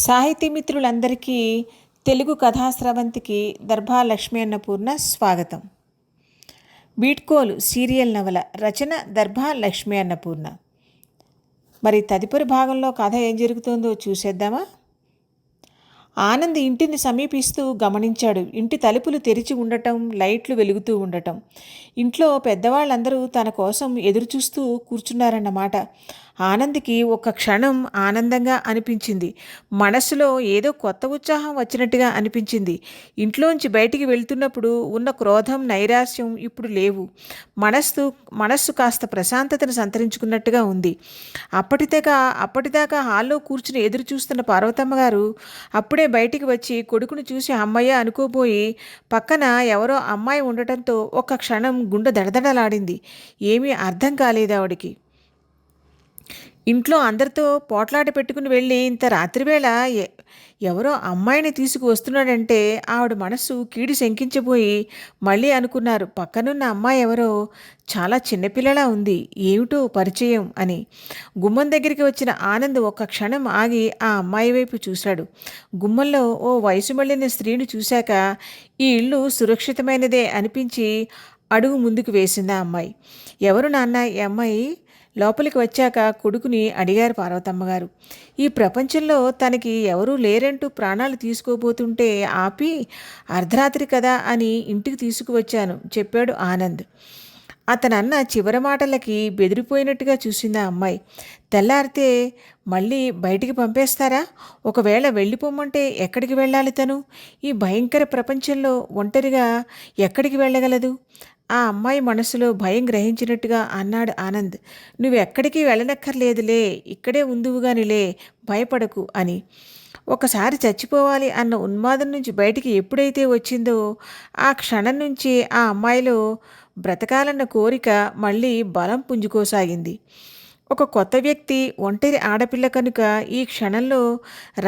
సాహితీ మిత్రులందరికీ తెలుగు కథాస్రవంతికి దర్భా లక్ష్మీ అన్నపూర్ణ స్వాగతం. వీడ్కోలు సీరియల్ నవల రచన దర్భా లక్ష్మీ అన్నపూర్ణ. మరి తదుపరి భాగంలో కథ ఏం జరుగుతుందో చూసేద్దామా? ఆనంద్ ఇంటిని సమీపిస్తూ గమనించాడు. ఇంటి తలుపులు తెరిచి ఉండటం, లైట్లు వెలుగుతూ ఉండటం. ఇంట్లో పెద్దవాళ్ళందరూ తన కోసం ఎదురుచూస్తూ కూర్చున్నారన్నమాట. ఆనంద్కి ఒక్క క్షణం ఆనందంగా అనిపించింది. మనస్సులో ఏదో కొత్త ఉత్సాహం వచ్చినట్టుగా అనిపించింది. ఇంట్లోంచి బయటికి వెళ్తున్నప్పుడు ఉన్న క్రోధం, నైరాశ్యం ఇప్పుడు లేవు. మనస్సు కాస్త ప్రశాంతతను సంతరించుకున్నట్టుగా ఉంది. అప్పటిదాకా హాల్లో కూర్చుని ఎదురు చూస్తున్న పార్వతమ్మ గారు అప్పుడే బయటికి వచ్చి కొడుకును చూసి అమ్మయ్య అనుకోబోయి పక్కన ఎవరో అమ్మాయి ఉండటంతో ఒక్క క్షణం గుండె దడదడలాడింది. ఏమీ అర్థం కాలేదు ఆవిడికి. ఇంట్లో అందరితో పోట్లాట పెట్టుకుని వెళ్ళి ఇంత రాత్రివేళ ఎవరో అమ్మాయిని తీసుకువస్తున్నాడంటే ఆవిడ మనస్సు కీడు శంకించబోయి మళ్ళీ అనుకున్నారు, పక్కనున్న అమ్మాయి ఎవరో చాలా చిన్నపిల్లలా ఉంది, ఏమిటో పరిచయం అని. గుమ్మం దగ్గరికి వచ్చిన ఆనంద్ ఒక్క క్షణం ఆగి ఆ అమ్మాయి వైపు చూశాడు. గుమ్మంలో ఓ వయసు మళ్ళిన స్త్రీని చూశాక ఈ ఇల్లు సురక్షితమైనదే అనిపించి అడుగు ముందుకు వేసింది ఆ అమ్మాయి. ఎవరు నాన్న ఈ అమ్మాయి? లోపలికి వచ్చాక కొడుకుని అడిగారు పార్వతమ్మగారు. ఈ ప్రపంచంలో తనకి ఎవరూ లేరంటూ ప్రాణాలు తీసుకోబోతుంటే ఆపి అర్ధరాత్రి కదా అని ఇంటికి తీసుకువచ్చాను చెప్పాడు ఆనంద్. అతనన్న చివరి మాటలకి బెదిరిపోయినట్టుగా చూసింది ఆ అమ్మాయి. తెల్లారితే మళ్ళీ బయటికి పంపేస్తారా? ఒకవేళ వెళ్ళిపోమంటే ఎక్కడికి వెళ్ళాలి తను? ఈ భయంకర ప్రపంచంలో ఒంటరిగా ఎక్కడికి వెళ్ళగలదు? ఆ అమ్మాయి మనసులో భయం గ్రహించినట్టుగా అన్నాడు ఆనంద్. నువ్వెక్కడికి వెళ్ళనక్కర్లేదులే, ఇక్కడే ఉందువుగానిలే, భయపడకు అని. ఒకసారి చచ్చిపోవాలి అన్న ఉన్మాదం నుంచి బయటికి ఎప్పుడైతే వచ్చిందో ఆ క్షణం నుంచి ఆ అమ్మాయిలో బ్రతకాలన్న కోరిక మళ్ళీ బలం పుంజుకోసాగింది. ఒక కొత్త వ్యక్తి, ఒంటరి ఆడపిల్ల కనుక ఈ క్షణంలో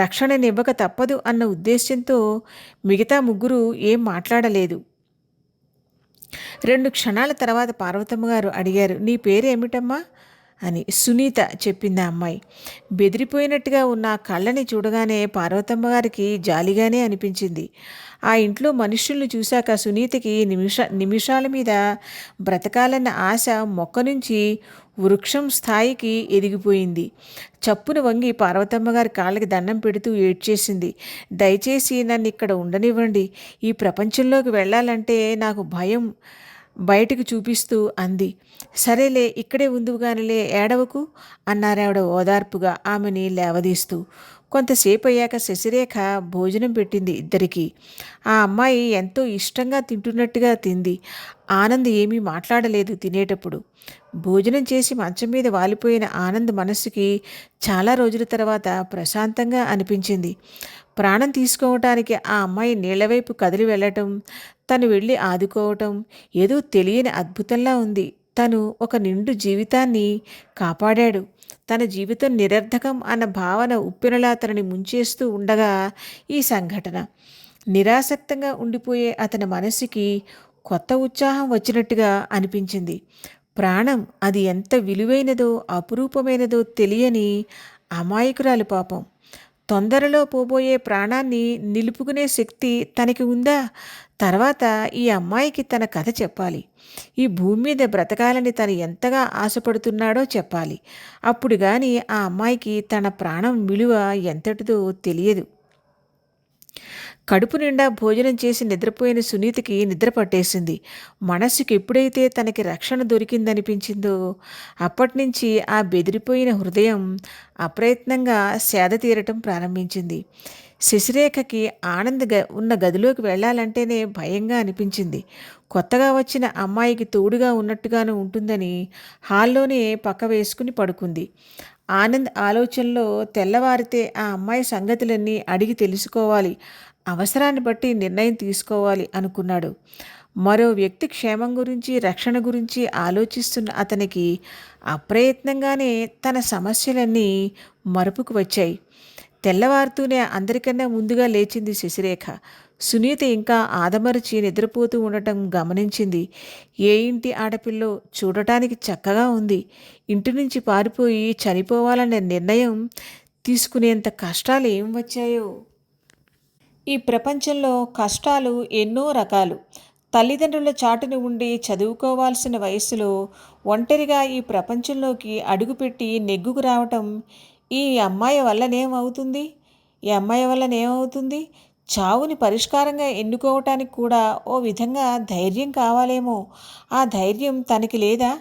రక్షణనివ్వక తప్పదు అన్న ఉద్దేశ్యంతో మిగతా ముగ్గురు ఏం మాట్లాడలేదు. 2 క్షణాల తర్వాత పార్వతమ్మ గారు అడిగారు, నీ పేరేమిటమ్మా అని. సునీత చెప్పింది ఆ అమ్మాయి. బెదిరిపోయినట్టుగా ఉన్న కళ్ళని చూడగానే పార్వతమ్మ గారికి జాలిగానే అనిపించింది. ఆ ఇంట్లో మనుషుల్ని చూశాక సునీతకి నిమిషాల మీద బ్రతకాలన్న ఆశ మొక్క నుంచి వృక్షం స్థాయికి ఎదిగిపోయింది. చప్పున వంగి పార్వతమ్మ గారి కాళ్ళకి దండం పెడుతూ ఏడ్చేసింది. దయచేసి నన్ను ఇక్కడ ఉండనివ్వండి, ఈ ప్రపంచంలోకి వెళ్ళాలంటే నాకు భయం బయటకు చూపిస్తూ అంది. సరేలే, ఇక్కడే ఉందువుగానిలే, ఏడవకు అన్నారావిడ ఓదార్పుగా ఆమెని లేవదీస్తూ. కొంతసేపు అయ్యాక శశిరేఖ భోజనం పెట్టింది ఇద్దరికీ. ఆ అమ్మాయి ఎంతో ఇష్టంగా తింటున్నట్టుగా తింది. ఆనంద్ ఏమీ మాట్లాడలేదు తినేటప్పుడు. భోజనం చేసి మంచం మీద వాలిపోయిన ఆనంద్ మనస్సుకి చాలా రోజుల తర్వాత ప్రశాంతంగా అనిపించింది. ప్రాణం తీసుకోవటానికి ఆ అమ్మాయి నీళ్లవైపు కదిలి వెళ్ళటం, తను వెళ్ళి ఆదుకోవటం ఏదో తెలియని అద్భుతంలా ఉంది. తను ఒక నిండు జీవితాన్ని కాపాడాడు. తన జీవితం నిరర్ధకం అన్న భావన ఉప్పెనలా తనని ముంచేస్తూ ఉండగా ఈ సంఘటన. నిరాసక్తంగా ఉండిపోయే అతని మనసుకి కొత్త ఉత్సాహం వచ్చినట్టుగా అనిపించింది. ప్రాణం అది ఎంత విలువైనదో, అపురూపమైనదో తెలియని అమాయకురాలు పాపం. తొందరలో పోబోయే ప్రాణాన్ని నిలుపుకునే శక్తి తనకి ఉందా? తర్వాత ఈ అమ్మాయికి తన కథ చెప్పాలి. ఈ భూమి మీద బ్రతకాలని తను ఎంతగా ఆశపడుతున్నాడో చెప్పాలి. అప్పుడు కానీ ఆ అమ్మాయికి తన ప్రాణం విలువ ఎంతటిదో తెలియదు. కడుపు నిండా భోజనం చేసి నిద్రపోయిన సునీతకి నిద్ర పట్టేసింది. మనస్సుకి ఎప్పుడైతే తనకి రక్షణ దొరికిందనిపించిందో అప్పటినుంచి ఆ బెదిరిపోయిన హృదయం అప్రయత్నంగా సేద తీరటం ప్రారంభించింది. శశిరేఖకి ఆనంద్ ఉన్న గదిలోకి వెళ్ళాలంటేనే భయంగా అనిపించింది. కొత్తగా వచ్చిన అమ్మాయికి తోడుగా ఉన్నట్టుగాను ఉంటుందని హాల్లోనే పక్క వేసుకుని పడుకుంది. ఆనంద్ ఆలోచనలో తెల్లవారితే ఆ అమ్మాయి సంగతులన్నీ అడిగి తెలుసుకోవాలి, అవసరాన్ని బట్టి నిర్ణయం తీసుకోవాలి అనుకున్నాడు. మరో వ్యక్తి క్షేమం గురించి, రక్షణ గురించి ఆలోచిస్తున్న అతనికి అప్రయత్నంగానే తన సమస్యలన్నీ మరుపుకు వచ్చాయి. తెల్లవారుతూనే అందరికన్నా ముందుగా లేచింది శశిరేఖ. సునీత ఇంకా ఆదమరచి నిద్రపోతూ ఉండటం గమనించింది. ఏ ఇంటి ఆడపిల్లో చూడటానికి చక్కగా ఉంది. ఇంటి నుంచి పారిపోయి చనిపోవాలనే నిర్ణయం తీసుకునేంత కష్టాలు ఏం వచ్చాయో. ఈ ప్రపంచంలో కష్టాలు ఎన్నో రకాలు. తల్లిదండ్రుల చాటున ఉండి చదువుకోవాల్సిన వయసులో ఒంటరిగా ఈ ప్రపంచంలోకి అడుగుపెట్టి నెగ్గుకు రావటం ఈ అమ్మాయి వల్లనేమవుతుంది? ఈ అమ్మాయి వల్లనేమవుతుంది? చావుని పరిష్కారంగా ఎన్నుకోవటానికి కూడా ఓ విధంగా ధైర్యం కావాలేమో. ఆ ధైర్యం తనకి లేదా?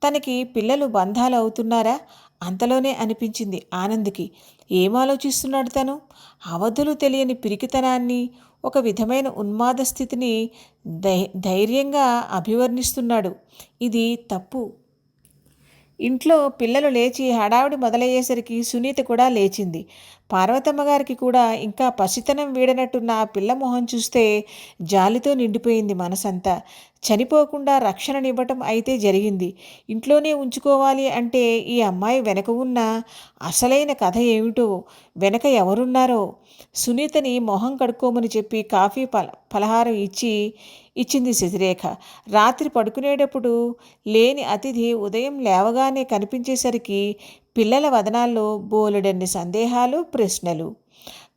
తనకి పిల్లలు బంధాలు అవుతున్నారా? అంతలోనే అనిపించింది ఆనంద్కి. ఏం ఆలోచిస్తున్నాడు తను? అవధులు తెలియని పిరికితనాన్ని, ఒక విధమైన ఉన్మాద స్థితిని ధైర్యంగా అభివర్ణిస్తున్నాడు. ఇది తప్పు. ఇంట్లో పిల్లలు లేచి హడావిడి మొదలయ్యేసరికి సునీత కూడా లేచింది. పార్వతమ్మ గారికి కూడా ఇంకా పసితనం వీడనట్టున్న ఆ పిల్ల మొహం చూస్తే జాలితో నిండిపోయింది మనసంతా. చనిపోకుండా రక్షణనివ్వటం అయితే జరిగింది. ఇంట్లోనే ఉంచుకోవాలి అంటే ఈ అమ్మాయి వెనక ఉన్న అసలైన కథ ఏమిటో, వెనక ఎవరున్నారో. సునీతని మొహం కడుక్కోమని చెప్పి కాఫీ పలహారం ఇచ్చింది శశిరేఖ. రాత్రి పడుకునేటప్పుడు లేని అతిథి ఉదయం లేవగానే కనిపించేసరికి పిల్లల వదనాల్లో బోలెడన్ని సందేహాలు, ప్రశ్నలు.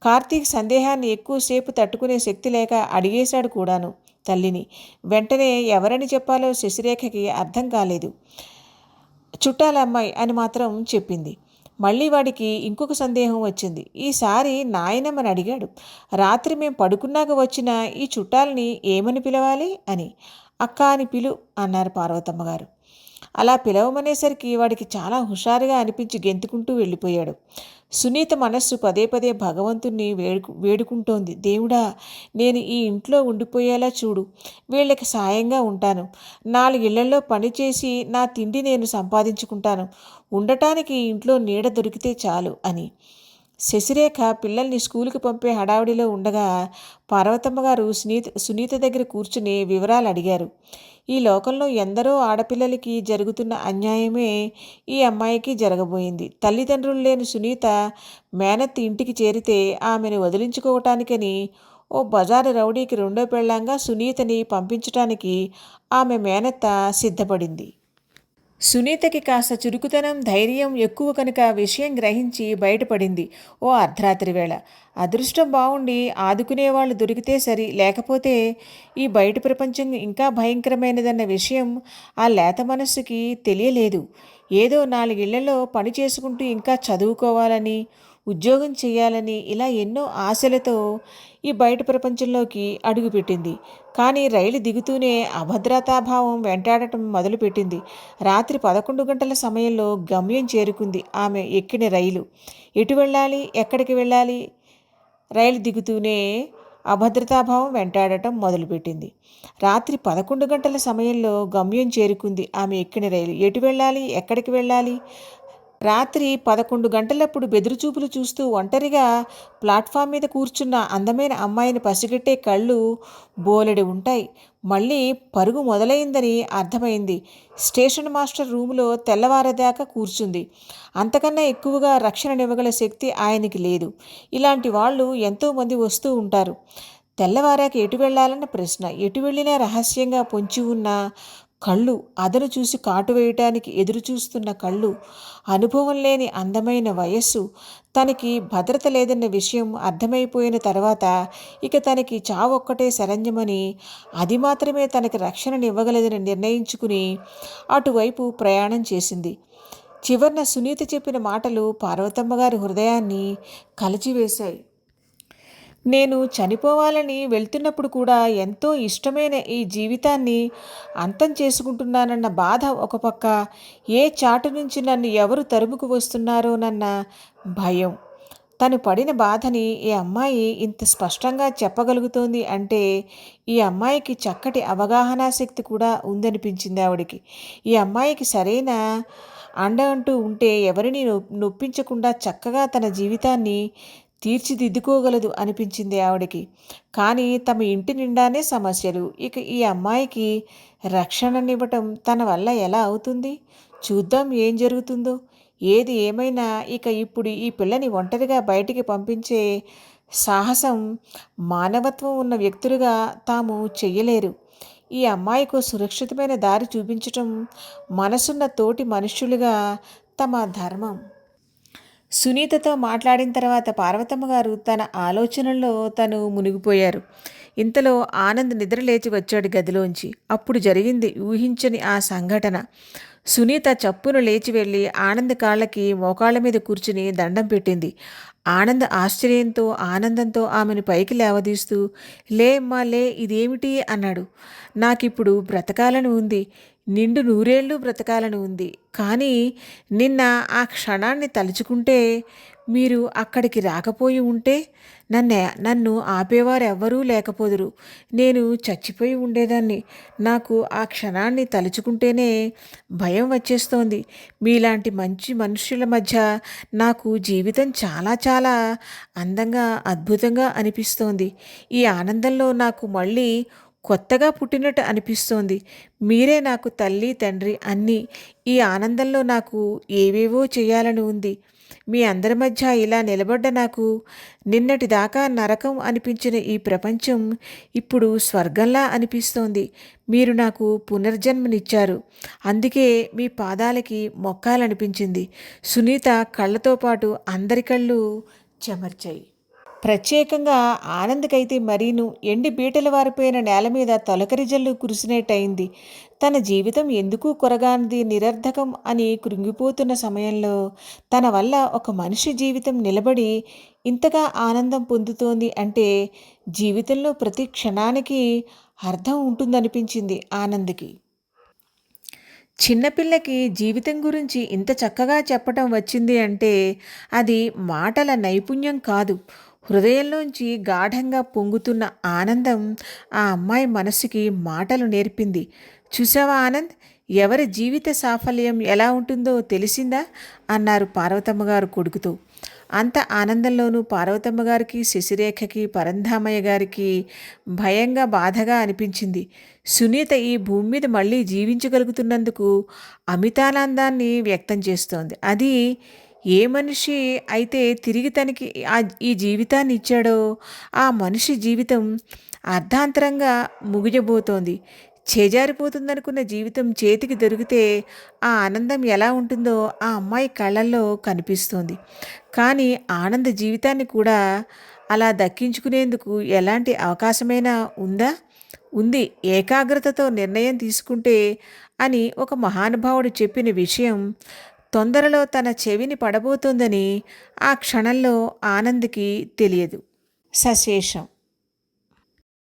కార్తీక్ సందేహాన్ని ఎక్కువసేపు తట్టుకునే శక్తి లేక అడిగేశాడు కూడాను తల్లిని. వెంటనే ఎవరని చెప్పాలో శశిరేఖకి అర్థం కాలేదు. చుట్టాలమ్మాయి అని మాత్రం చెప్పింది. మళ్ళీ వాడికి ఇంకొక సందేహం వచ్చింది. ఈసారి నాయనమ్మని అడిగాడు. రాత్రి మేం పడుకున్నాక వచ్చిన ఈ చుట్టాలని ఏమని పిలవాలి అని. అక్క అని పిలు అన్నారు పార్వతమ్మ గారు. అలా పిలవమనేసరికి వాడికి చాలా హుషారుగా అనిపించి గెంతుకుంటూ వెళ్ళిపోయాడు. సునీత మనస్సు పదే పదే భగవంతుణ్ణి వేడుకుంటోంది. దేవుడా, నేను ఈ ఇంట్లో ఉండిపోయేలా చూడు. వీళ్ళకి సాయంగా ఉంటాను. 4 ఇళ్లలో పనిచేసి నా తిండి నేను సంపాదించుకుంటాను. ఉండటానికి ఇంట్లో నీడ దొరికితే చాలు అని. శశిరేఖ పిల్లల్ని స్కూలుకి పంపే హడావిడిలో ఉండగా పార్వతమ్మ గారు సునీత దగ్గర కూర్చుని వివరాలు అడిగారు. ఈ లోకంలో ఎందరో ఆడపిల్లలకి జరుగుతున్న అన్యాయమే ఈ అమ్మాయికి జరగబోయింది. తల్లిదండ్రులు లేని సునీత మేనత్తి ఇంటికి చేరితే ఆమెను వదిలించుకోవటానికని ఓ బజారు రౌడీకి రెండో పెళ్ళాంగా సునీతని పంపించటానికి ఆమె మేనత్త సిద్ధపడింది. సునీతకి కాస్త చురుకుతనం, ధైర్యం ఎక్కువ కనుక విషయం గ్రహించి బయటపడింది ఓ అర్ధరాత్రి వేళ. అదృష్టం బావుండి ఆదుకునేవాళ్ళు దొరికితే సరి, లేకపోతే ఈ బయట ప్రపంచం ఇంకా భయంకరమైనదన్న విషయం ఆ లేత మనస్సుకి తెలియలేదు. ఏదో 4 ఇళ్లలో పని చేసుకుంటూ ఇంకా చదువుకోవాలని, ఉద్యోగం చేయాలని ఇలా ఎన్నో ఆశలతో ఈ బయట ప్రపంచంలోకి అడుగుపెట్టింది. కానీ రైలు దిగుతూనే అభద్రతాభావం వెంటాడటం మొదలుపెట్టింది. రాత్రి 11 గంటల సమయంలో గమ్యం చేరుకుంది ఆమె ఎక్కిన రైలు. ఎటు వెళ్ళాలి, ఎక్కడికి వెళ్ళాలి? రైలు దిగుతూనే అభద్రతాభావం వెంటాడటం మొదలుపెట్టింది. రాత్రి 11 గంటల సమయంలో గమ్యం చేరుకుంది ఆమె ఎక్కిన రైలు. ఎటు వెళ్ళాలి, ఎక్కడికి వెళ్ళాలి? రాత్రి 11 గంటలప్పుడు బెదురుచూపులు చూస్తూ ఒంటరిగా ప్లాట్ఫామ్ మీద కూర్చున్న అందమైన అమ్మాయిని పసిగట్టే కళ్ళు బోలెడు ఉంటాయి. మళ్ళీ పరుగు మొదలైందని అర్థమైంది. స్టేషన్ మాస్టర్ రూములో తెల్లవారేదాకా కూర్చుంది. అంతకన్నా ఎక్కువగా రక్షణనివ్వగల శక్తి ఆయనకి లేదు. ఇలాంటి వాళ్ళు ఎంతోమంది వస్తూ ఉంటారు. తెల్లవారాక ఎటు వెళ్ళాలన్న ప్రశ్న. ఎటు వెళ్ళినా రహస్యంగా పొంచి ఉన్న కళ్ళు, అదను చూసి కాటు వేయటానికి ఎదురుచూస్తున్న కళ్ళు, అనుభవం లేని అందమైన వయస్సు. తనకి భద్రత లేదన్న విషయం అర్థమైపోయిన తర్వాత ఇక తనకి చావొక్కటే శరణ్యమని, అది మాత్రమే తనకి రక్షణనివ్వగలదని నిర్ణయించుకుని అటువైపు ప్రయాణం చేసింది. చివర్న సునీత చెప్పిన మాటలు పార్వతమ్మగారి హృదయాన్ని కలిచివేశాయి. నేను చనిపోవాలని వెళ్తున్నప్పుడు కూడా ఎంతో ఇష్టమైన ఈ జీవితాన్ని అంతం చేసుకుంటున్నానన్న బాధ ఒక పక్క, ఏ చాటు నుంచి నన్ను ఎవరు తరుముకు వస్తున్నారోనన్న భయం. తను పడిన బాధని ఈ అమ్మాయి ఇంత స్పష్టంగా చెప్పగలుగుతోంది అంటే ఈ అమ్మాయికి చక్కటి అవగాహనా శక్తి కూడా ఉందనిపించింది ఆవిడికి. ఈ అమ్మాయికి సరైన అండ అంటూ ఉంటే ఎవరిని నొప్పించకుండా చక్కగా తన జీవితాన్ని తీర్చిదిద్దుకోగలదు అనిపించింది ఆవిడకి. కానీ తమ ఇంటి నిండానే సమస్యలు. ఇక ఈ అమ్మాయికి రక్షణనివ్వటం తన వల్ల ఎలా అవుతుంది? చూద్దాం ఏం జరుగుతుందో. ఏది ఏమైనా ఇక ఇప్పుడు ఈ పిల్లని ఒంటరిగా బయటికి పంపించే సాహసం మానవత్వం ఉన్న వ్యక్తులుగా తాము చెయ్యలేరు. ఈ అమ్మాయికు సురక్షితమైన దారి చూపించటం మనసున్న తోటి మనుష్యులుగా తమ ధర్మం. సునీతతో మాట్లాడిన తర్వాత పార్వతమ్మ గారు తన ఆలోచనల్లో తను మునిగిపోయారు. ఇంతలో ఆనంద్ నిద్ర లేచి వచ్చాడు గదిలోంచి. అప్పుడు జరిగింది ఊహించని ఆ సంఘటన. సునీత చప్పున లేచి వెళ్ళి ఆనంద్ కాళ్ళకి మోకాళ్ళ మీద కూర్చుని దండం పెట్టింది. ఆనంద్ ఆశ్చర్యంతో ఆనందంతో ఆమెను పైకి లేవదీస్తూ, లే అమ్మా లే, ఇదేమిటి అన్నాడు. నాకిప్పుడు బ్రతకాలని ఉంది, నిండు నూరేళ్ళు బ్రతకాలని ఉంది. కానీ నిన్న ఆ క్షణాన్ని తలుచుకుంటే, మీరు అక్కడికి రాకపోయి ఉంటే నన్ను ఆపేవారెవ్వరూ లేకపోదురు. నేను చచ్చిపోయి ఉండేదాన్ని. నాకు ఆ క్షణాన్ని తలుచుకుంటేనే భయం వచ్చేస్తోంది. మీలాంటి మంచి మనుషుల మధ్య నాకు జీవితం చాలా చాలా అందంగా అద్భుతంగా అనిపిస్తోంది. ఈ ఆనందంలో నాకు మళ్ళీ కొత్తగా పుట్టినట్టు అనిపిస్తోంది. మీరే నాకు తల్లి తండ్రి అన్నీ. ఈ ఆనందంలో నాకు ఏవేవో చేయాలని ఉంది. మీ అందరి మధ్య ఇలా నిలబడ్డ నాకు నిన్నటిదాకా నరకం అనిపించిన ఈ ప్రపంచం ఇప్పుడు స్వర్గంలా అనిపిస్తోంది. మీరు నాకు పునర్జన్మనిచ్చారు. అందుకే మీ పాదాలకి మొక్కాలనిపించింది. సునీత కళ్ళతో పాటు అందరి కళ్ళు చెమర్చాయి. ప్రత్యేకంగా ఆనంద్కైతే మరీను ఎండి బీటలు వారిపోయిన నేల మీద తొలకరి జల్లు కురిసినట్టయింది. తన జీవితం ఎందుకు కొరగానిది, నిరర్ధకం అని కృంగిపోతున్న సమయంలో తన వల్ల ఒక మనిషి జీవితం నిలబడి ఇంతగా ఆనందం పొందుతోంది అంటే జీవితంలో ప్రతి క్షణానికి అర్థం ఉంటుందనిపించింది ఆనంద్కి. చిన్నపిల్లకి జీవితం గురించి ఇంత చక్కగా చెప్పటం వచ్చింది అంటే అది మాటల నైపుణ్యం కాదు, హృదయంలోంచి గాఢంగా పొంగుతున్న ఆనందం ఆ అమ్మాయి మనసుకి మాటలు నేర్పింది. చూసావా ఆనంద్, ఎవరి జీవిత సాఫల్యం ఎలా ఉంటుందో తెలిసిందా అన్నారు పార్వతమ్మ గారు కొడుకుతో. అంత ఆనందంలోనూ పార్వతమ్మ గారికి, శశిరేఖకి, పరంధామయ్య గారికి భయంగా బాధగా అనిపించింది. సునీత ఈ భూమి మీద మళ్ళీ జీవించగలుగుతున్నందుకు అమితానందాన్ని వ్యక్తం చేస్తోంది. అది ఏ మనిషి అయితే తిరిగి తనకి ఈ జీవితాన్ని ఇచ్చాడో ఆ మనిషి జీవితం అర్ధాంతరంగా ముగియబోతోంది. చేజారిపోతుందనుకున్న జీవితం చేతికి దొరికితే ఆ ఆనందం ఎలా ఉంటుందో ఆ అమ్మాయి కళ్ళల్లో కనిపిస్తోంది. కానీ ఆనంద జీవితాన్ని కూడా అలా దక్కించుకునేందుకు ఎలాంటి అవకాశమైనా ఉందా? ఉంది, ఏకాగ్రతతో నిర్ణయం తీసుకుంటే అని ఒక మహానుభావుడు చెప్పిన విషయం తొందరలో తన చెవిని పడబోతోందని ఆ క్షణంలో ఆనంద్కి తెలియదు. సశేషం.